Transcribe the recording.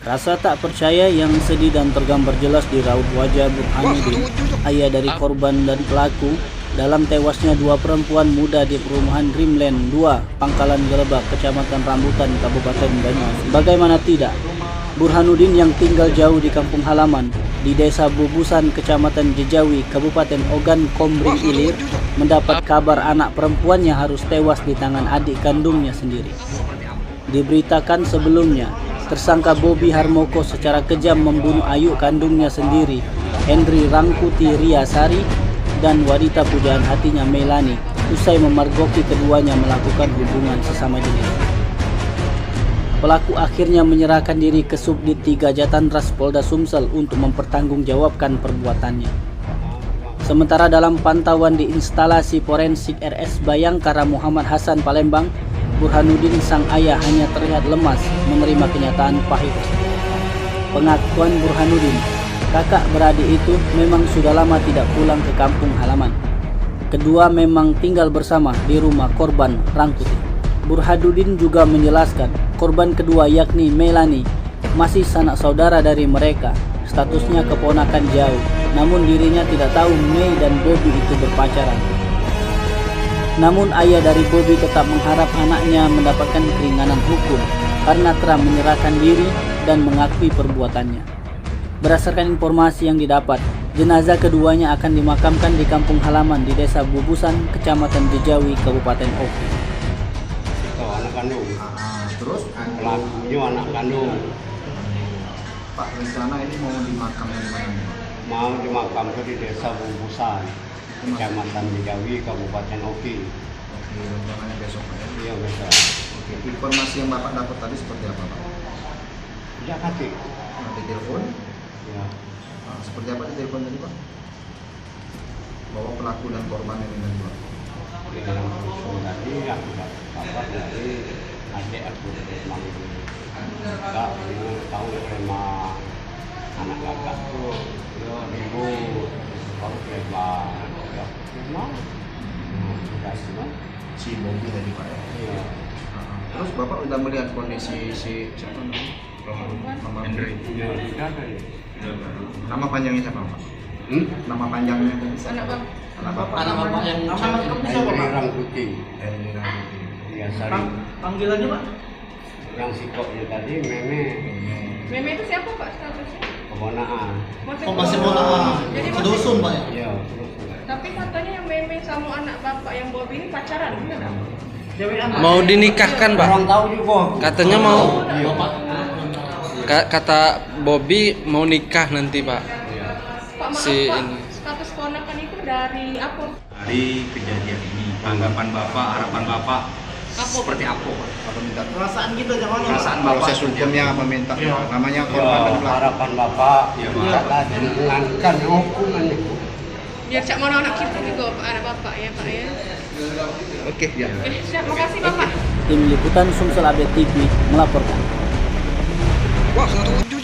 Rasa tak percaya yang sedih dan tergambar jelas di raut wajah Burhanuddin, ayah dari korban dan pelaku, dalam tewasnya dua perempuan muda di perumahan Dreamland 2, Pangkalan Gelebak, Kecamatan Rambutan, Kabupaten Banyumas. Bagaimana tidak, Burhanuddin yang tinggal jauh di kampung halaman di Desa Bubusan, Kecamatan Jejawi, Kabupaten Ogan Komering Ilir, mendapat kabar anak perempuannya harus tewas di tangan adik kandungnya sendiri. Diberitakan sebelumnya, tersangka Bobi Harmoko secara kejam membunuh ayu kandungnya sendiri, Henry Rangkuti Riasari, dan wanita pujaan hatinya Melani, usai memergoki keduanya melakukan hubungan sesama jenis. Pelaku akhirnya menyerahkan diri ke Subdit 3 Jatantras Polda Sumsel untuk mempertanggungjawabkan perbuatannya. Sementara dalam pantauan di instalasi forensik RS Bayangkara Muhammad Hasan Palembang, Burhanuddin sang ayah hanya terlihat lemas menerima kenyataan pahit. Pengakuan Burhanuddin, kakak beradik itu memang sudah lama tidak pulang ke kampung halaman. Kedua memang tinggal bersama di rumah korban Rangkuti. Burhanuddin juga menjelaskan korban kedua yakni Melani masih sanak saudara dari mereka, statusnya keponakan jauh, namun dirinya tidak tahu Mei dan Bobi itu berpacaran. Namun ayah dari Bobi tetap mengharap anaknya mendapatkan keringanan hukum karena telah menyerahkan diri dan mengakui perbuatannya. Berdasarkan informasi yang didapat, jenazah keduanya akan dimakamkan di kampung halaman di Desa Bubusan, Kecamatan Jejawi, Kabupaten Oki. Itu anak kandung. Terus Pelakunya anak kandung. Pak, rencana ini mau dimakamkan di mana? Mau dimakamkan di Desa Bubusan, Kecamatan Jejawi, Kabupaten Oki. Oke, rencananya besok Pak ya? Iya besok. Oke, informasi yang Bapak dapat tadi seperti apa Pak? Sejak kaki. Di telepon? Ya. Seperti apa di telepon tadi Pak? Bahwa pelaku dan korban ini tadi Pak? Yang rusuh tadi aku dapat kabar dari adik aku memang enggak tahu tema anak kakak tuh ribut kalau lebar ya memang sudah semua Si Bobi tadi Pak ya? iya. Terus Bapak udah melihat kondisi si siapa namanya? Mama Henry. Iya, sudah tadi. Nama panjangnya siapa Pak? Nama panjangnya Anak Bapak. Anak Bapak. Anak Bapak yang Nama lengkapnya siapa, Pak? Rangkuti. Henry Rangkuti. Iya, sering. Panggilannya Pak? Yang sikoknya tadi meme Meme itu siapa Pak statusnya? keponaan. Oh masih ponakan. Jadi Sedusun Pak ya? Iya, terus. Tapi katanya yang Meme sama anak Bapak yang Bobi ini pacaran, benar nggak? Mau dinikahkan Pak? Orang tahu juga. Katanya mau, Iya. kata Bobi mau nikah nanti Pak. Iya. Pak maaf Si Pak, ini. status ponakan itu dari apa? Dari kejadian ini, tanggapan Bapak, harapan Bapak Apa? seperti apa? Bapak minta Perasaan kita jangan Perasaan Bapak proses hukumnya apa minta namanya Ya, korban dan pelaku. harapan Bapak Iya, minta diringankan hukuman itu. Biar cak mana anak kita juga Pak, anak Bapak ya Pak ya. Oke, ya. Oke, siap, makasih Bapak. Tim Liputan Sumsel Update TV melaporkan. Wah, 107.